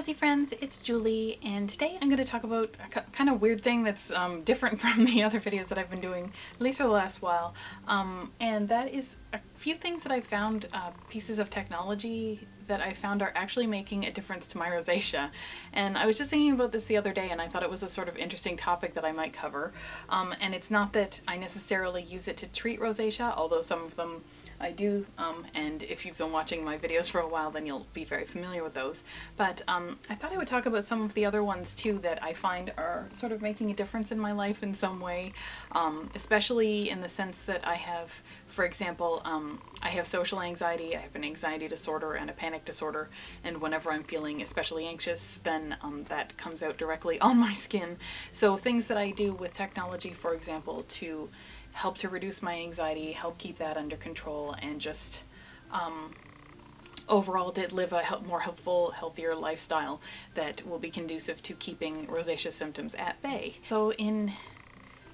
Rosy friends, it's Julie, and today I'm going to talk about a kind of weird thing that's different from the other videos that I've been doing, at least for the last while, and that is a few things that I found, pieces of technology that I found are actually making a difference to my rosacea. And I was just thinking about this the other day, and I thought it was a sort of interesting topic that I might cover, and it's not that I necessarily use it to treat rosacea, although some of them I do, and if you've been watching my videos for a while then you'll be very familiar with those. But I thought I would talk about some of the other ones too that I find are sort of making a difference in my life in some way, especially in the sense that I have, for example, I have social anxiety, I have an anxiety disorder and a panic disorder, and whenever I'm feeling especially anxious, then that comes out directly on my skin. So things that I do with technology, for example, to help to reduce my anxiety, help keep that under control, and just overall did live a more helpful, healthier lifestyle that will be conducive to keeping rosacea symptoms at bay. So in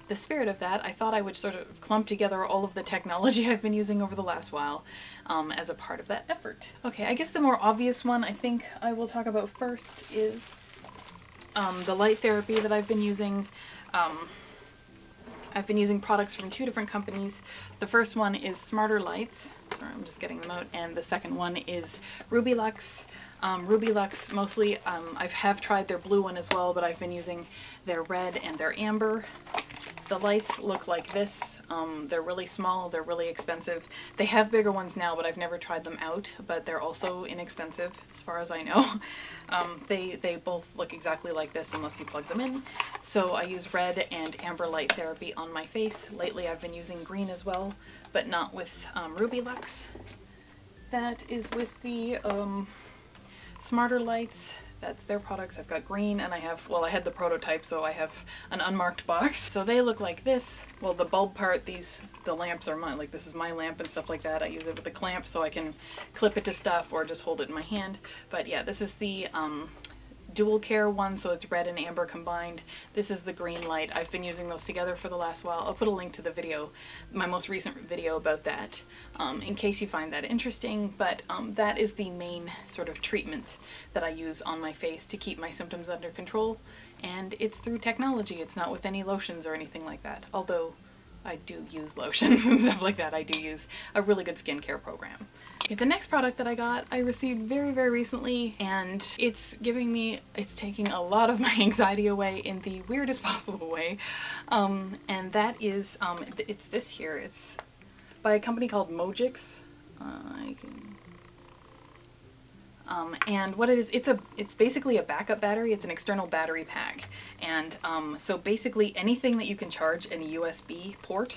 the spirit of that, I thought I would sort of clump together all of the technology I've been using over the last while as a part of that effort. Okay, I guess the more obvious one I think I will talk about first is the light therapy that I've been using. I've been using products from two different companies. The first one is Smarter Lights. Sorry, I'm just getting them out. And the second one is Ruby Lux. Ruby Lux mostly, I have tried their blue one as well, but I've been using their red and their amber. The lights look like this. They're really small, they're really expensive. They have bigger ones now, but I've never tried them out, but they're also inexpensive as far as I know. They both look exactly like this unless you plug them in. So I use red and amber light therapy on my face. Lately I've been using green as well, but not with Ruby Lux. That is with the Smarter Lights. That's their products. I've got green, and I had the prototype, so I have an unmarked box. So they look like this. Well, the bulb part, the lamps are mine. Like, this is my lamp and stuff like that. I use it with a clamp so I can clip it to stuff or just hold it in my hand. But yeah, this is the dual care one, so it's red and amber combined. This is the green light. I've been using those together for the last while. I'll put a link to the video, my most recent video about that, in case you find that interesting. But that is the main sort of treatment that I use on my face to keep my symptoms under control, and it's through technology. It's not with any lotions or anything like that, although I do use lotions and stuff like that. I do use a really good skincare program. Okay, the next product that I got, I received very, very recently, and it's taking a lot of my anxiety away in the weirdest possible way. And that is, it's this here. It's by a company called Mojix. And what it is, it's basically a backup battery. It's an external battery pack, and so basically anything that you can charge in a USB port,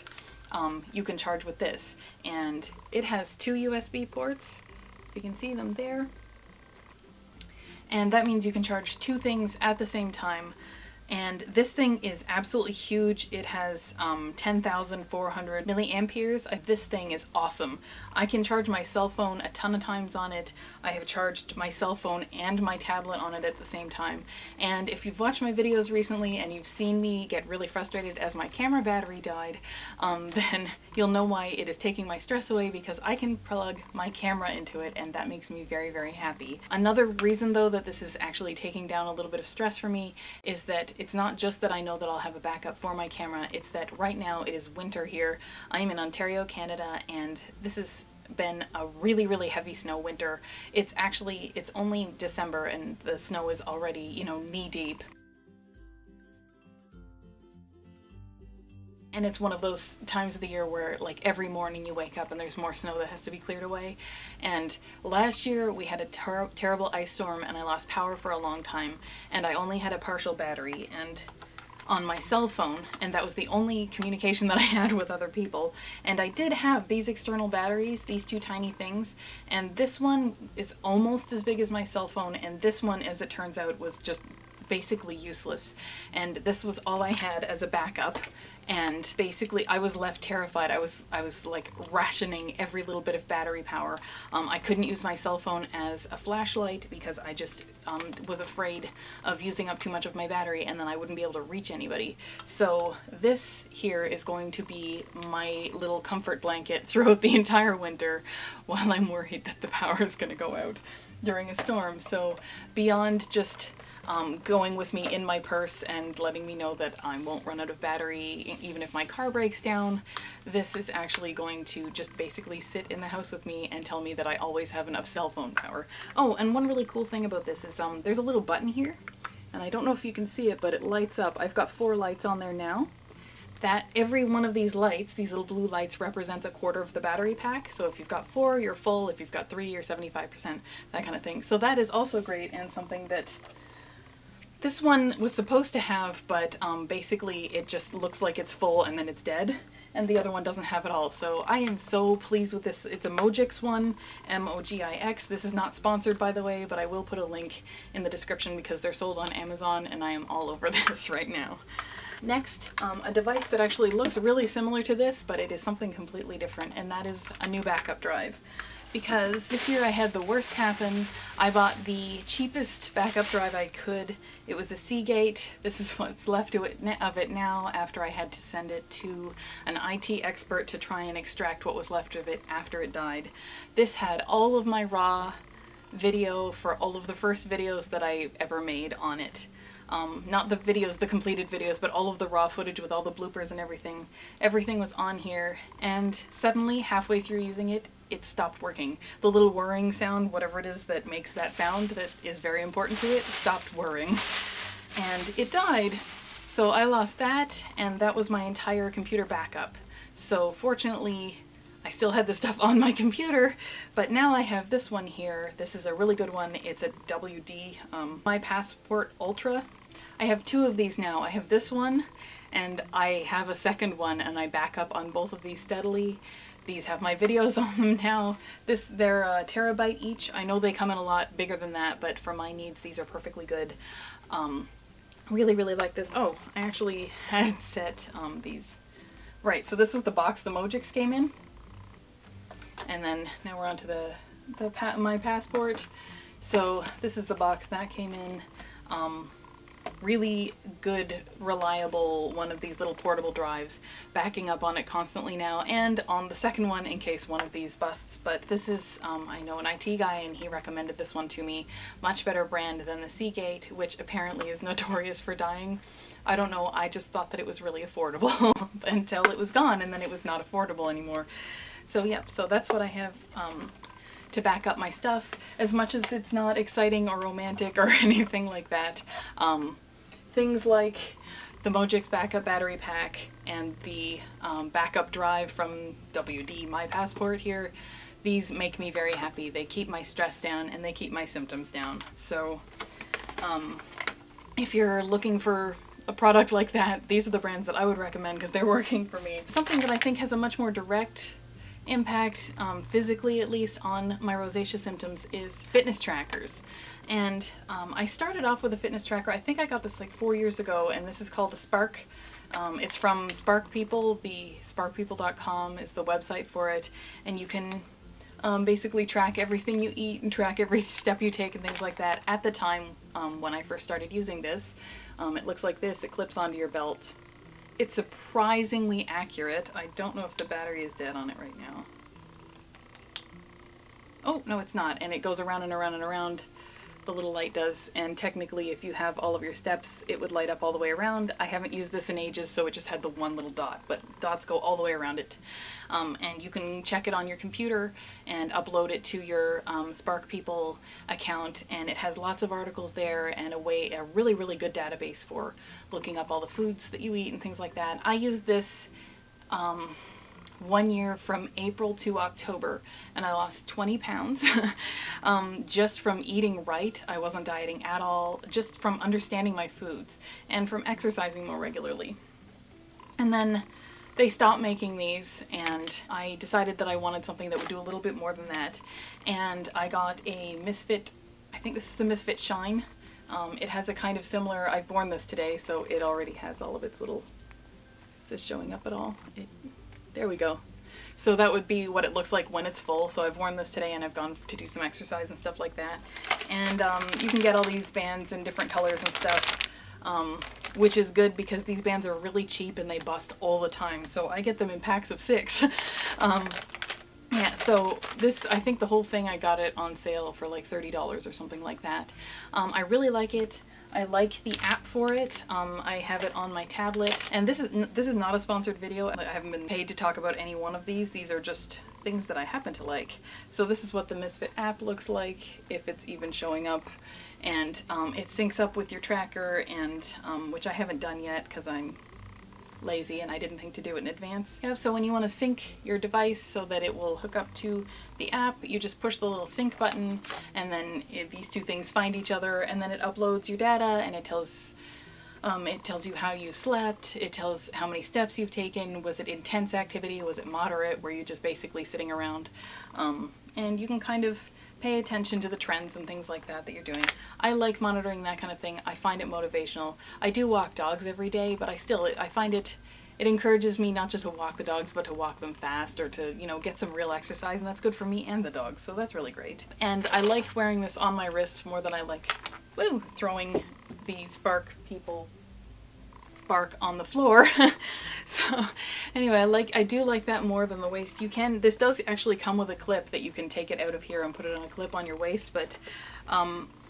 you can charge with this. And it has two USB ports. You can see them there, and that means you can charge two things at the same time. And this thing is absolutely huge. It has 10,400 milliamperes. This thing is awesome. I can charge my cell phone a ton of times on it. I have charged my cell phone and my tablet on it at the same time. And if you've watched my videos recently and you've seen me get really frustrated as my camera battery died, then you'll know why it is taking my stress away, because I can plug my camera into it, and that makes me very, very happy. Another reason though that this is actually taking down a little bit of stress for me is that it's not just that I know that I'll have a backup for my camera, it's that right now it is winter here. I am in Ontario, Canada, and this has been a really, really heavy snow winter. It's only December and the snow is already, you know, knee deep. And it's one of those times of the year where, like, every morning you wake up and there's more snow that has to be cleared away. And last year we had a terrible ice storm and I lost power for a long time, and I only had a partial battery and on my cell phone, and that was the only communication that I had with other people. And I did have these external batteries, these two tiny things, and this one is almost as big as my cell phone, and this one, as it turns out, was just basically useless. And this was all I had as a backup, and basically I was left terrified. I was like rationing every little bit of battery power. I couldn't use my cell phone as a flashlight because I just was afraid of using up too much of my battery and then I wouldn't be able to reach anybody. So this here is going to be my little comfort blanket throughout the entire winter while I'm worried that the power is going to go out during a storm. So beyond just going with me in my purse and letting me know that I won't run out of battery even if my car breaks down, this is actually going to just basically sit in the house with me and tell me that I always have enough cell phone power. Oh, and one really cool thing about this is there's a little button here, and I don't know if you can see it, but it lights up. I've got 4 lights on there now. That every one of these lights, these little blue lights, represents a quarter of the battery pack. So if you've got 4, you're full. If you've got 3, you're 75%, that kind of thing. So that is also great, and something that this one was supposed to have, but basically it just looks like it's full and then it's dead, and the other one doesn't have it all. So I am so pleased with this. It's a Mogix one, M-O-G-I-X. This is not sponsored, by the way, but I will put a link in the description because they're sold on Amazon and I am all over this right now. Next, a device that actually looks really similar to this, but it is something completely different, and that is a new backup drive. Because this year I had the worst happen. I bought the cheapest backup drive I could. It was a Seagate. This is what's left of it now after I had to send it to an IT expert to try and extract what was left of it after it died. This had all of my raw video for all of the first videos that I ever made on it. Not the videos, the completed videos, but all of the raw footage with all the bloopers and everything. Everything was on here, and suddenly, halfway through using it, it stopped working. The little whirring sound, whatever it is that makes that sound that is very important to it, stopped whirring. And it died. So I lost that, and that was my entire computer backup. So fortunately, I still had the stuff on my computer, but now I have this one here. This is a really good one. It's a WD, My Passport Ultra. I have 2 of these now. I have this one, and I have a second one, and I back up on both of these steadily. These have my videos on them now. They're a terabyte each. I know they come in a lot bigger than that, but for my needs, these are perfectly good. Really, really like this. Oh, I actually had set these. Right, so this was the box the Mogix came in. And then now we're on to My Passport. So this is the box that came in. Really good, reliable one of these little portable drives. Backing up on it constantly now, and on the second one in case one of these busts. But this is, I know an IT guy and he recommended this one to me. Much better brand than the Seagate, which apparently is notorious for dying. I don't know, I just thought that it was really affordable until it was gone, and then it was not affordable anymore. So yep, so that's what I have to back up my stuff. As much as it's not exciting or romantic or anything like that, things like the Mogix backup battery pack and the backup drive from WD My Passport here, these make me very happy. They keep my stress down and they keep my symptoms down. So if you're looking for a product like that, these are the brands that I would recommend because they're working for me. Something that I think has a much more direct impact, physically at least, on my rosacea symptoms is fitness trackers. And I started off with a fitness tracker. I think I got this like 4 years ago, and this is called a Spark. It's from Spark People. The sparkpeople.com is the website for it, and you can basically track everything you eat and track every step you take and things like that. At the time when I first started using this, it looks like this. It clips onto your belt. It's surprisingly accurate. I don't know if the battery is dead on it right now. Oh, no, it's not. And it goes around and around and around. The little light does. And technically, if you have all of your steps, it would light up all the way around. I haven't used this in ages, so it just had the one little dot. But dots go all the way around it. And you can check it on your computer and upload it to your Spark People account. And it has lots of articles there and a really, really good database for looking up all the foods that you eat and things like that. I used this 1 year from April to October, and I lost 20 pounds just from eating right. I wasn't dieting at all, just from understanding my foods and from exercising more regularly. And then they stopped making these, and I decided that I wanted something that would do a little bit more than that. And I got a Misfit, I think this is the Misfit Shine. It has a kind of similar, I've worn this today, so it already has all of its little Is this showing up at all? There we go. So that would be what it looks like when it's full. So I've worn this today and I've gone to do some exercise and stuff like that. And you can get all these bands in different colors and stuff, which is good because these bands are really cheap and they bust all the time. So I get them in packs of 6. Yeah, so this, I think the whole thing, I got it on sale for like $30 or something like that. I really like it. I like the app for it. I have it on my tablet, and this is not a sponsored video. I haven't been paid to talk about any one of these. These are just things that I happen to like. So this is what the Misfit app looks like, if it's even showing up, and it syncs up with your tracker, and which I haven't done yet because I'm lazy and I didn't think to do it in advance. Yeah, so when you want to sync your device so that it will hook up to the app, you just push the little sync button, and then these two things find each other, and then it uploads your data, and it tells you how you slept, it tells how many steps you've taken, was it intense activity, was it moderate, were you just basically sitting around, and you can kind of pay attention to the trends and things like that you're doing. I like monitoring that kind of thing. I find it motivational. I do walk dogs every day, but I find it encourages me not just to walk the dogs, but to walk them fast, or to, you know, get some real exercise, and that's good for me and the dogs, so that's really great. And I like wearing this on my wrist more than I like, throwing the spark on the floor. So anyway, I do like that more than the waist. This does actually come with a clip that you can take it out of here and put it on a clip on your waist, but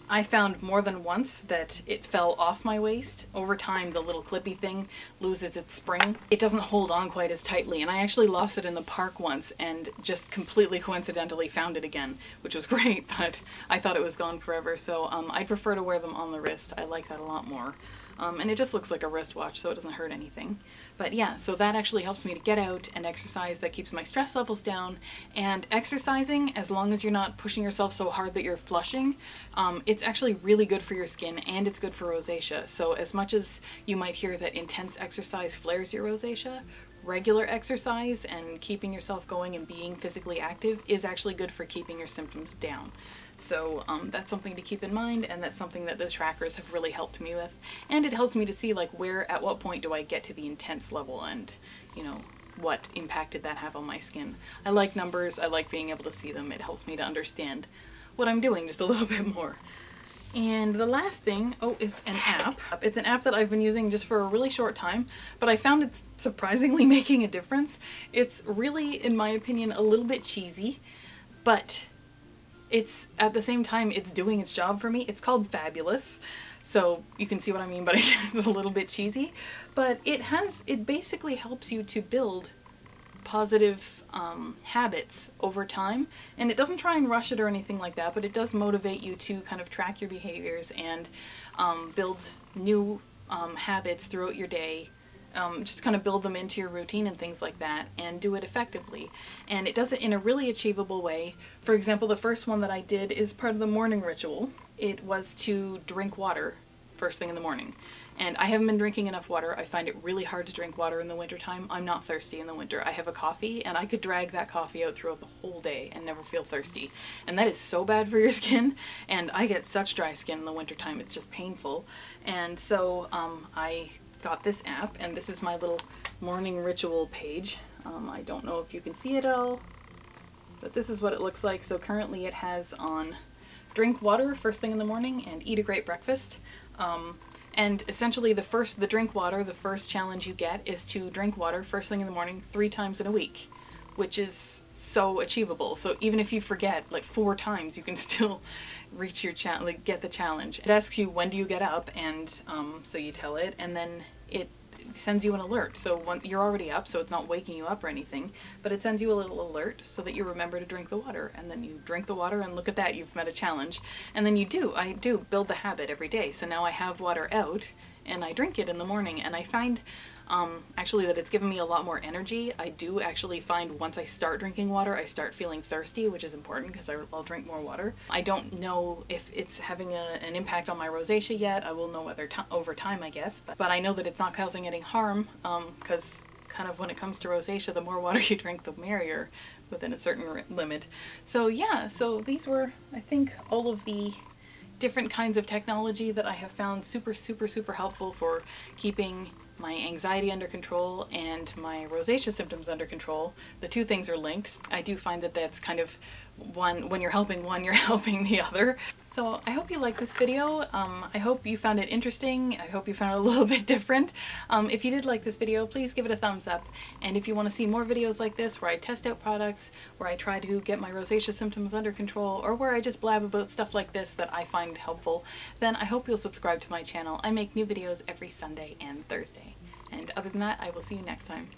I found more than once that it fell off my waist. Over time, the little clippy thing loses its spring. It doesn't hold on quite as tightly, and I actually lost it in the park once and just completely coincidentally found it again, which was great, but I thought it was gone forever. So I prefer to wear them on the wrist. I like that a lot more. And it just looks like a wristwatch, so it doesn't hurt anything. But yeah, so that actually helps me to get out and exercise. That keeps my stress levels down. And exercising, as long as you're not pushing yourself so hard that you're flushing, it's actually really good for your skin, and it's good for rosacea. So as much as you might hear that intense exercise flares your rosacea, regular exercise and keeping yourself going and being physically active is actually good for keeping your symptoms down. So that's something to keep in mind, and that's something that the trackers have really helped me with. And it helps me to see, like, at what point do I get to the intense level, and, you know, what impact did that have on my skin. I like numbers, I like being able to see them. It helps me to understand what I'm doing just a little bit more. And the last thing, is an app. It's an app that I've been using just for a really short time, but I found it's surprisingly making a difference. It's really, in my opinion, a little bit cheesy, but it's, at the same time, it's doing its job for me. It's called Fabulous, so you can see what I mean, but it's a little bit cheesy. But it basically helps you to build positive habits over time, and it doesn't try and rush it or anything like that, but it does motivate you to kind of track your behaviors and build new habits throughout your day. Just kind of build them into your routine and things like that, and do it effectively. And it does it in a really achievable way. For example, the first one that I did is part of the morning ritual. It was to drink water first thing in the morning. And I haven't been drinking enough water. I find it really hard to drink water in the wintertime. I'm not thirsty in the winter. I have a coffee, and I could drag that coffee out throughout the whole day and never feel thirsty. And that is so bad for your skin, and I get such dry skin in the wintertime. It's just painful. And so I got this app, and this is my little morning ritual page. I don't know if you can see it all, but this is what it looks like. So currently it has on drink water first thing in the morning and eat a great breakfast. And essentially the first challenge you get is to drink water first thing in the morning 3 times in a week, which is so achievable. So even if you forget like 4 times, you can still reach your get the challenge. It asks you, when do you get up, and so you tell it, and then it sends you an alert. So you're already up, so it's not waking you up or anything, but it sends you a little alert so that you remember to drink the water, and then you drink the water, and look at that, you've met a challenge. And then I do build the habit every day. So now I have water out, and I drink it in the morning, and I find actually that it's given me a lot more energy. I do actually find once I start drinking water, I start feeling thirsty, which is important because I'll drink more water. I don't know if it's having an impact on my rosacea yet. I will know whether over time, I guess, but I know that it's not causing any harm, because kind of when it comes to rosacea, the more water you drink, the merrier, within a certain limit. So yeah, so these were, I think, all of the different kinds of technology that I have found super, super, super helpful for keeping my anxiety under control and my rosacea symptoms under control. The two things are linked. I do find that that's kind of when you're helping one, you're helping the other. So I hope you liked this video. I hope you found it interesting. I hope you found it a little bit different. If you did like this video, please give it a thumbs up. And if you want to see more videos like this where I test out products, where I try to get my rosacea symptoms under control, or where I just blab about stuff like this that I find helpful, then I hope you'll subscribe to my channel. I make new videos every Sunday and Thursday. And other than that, I will see you next time.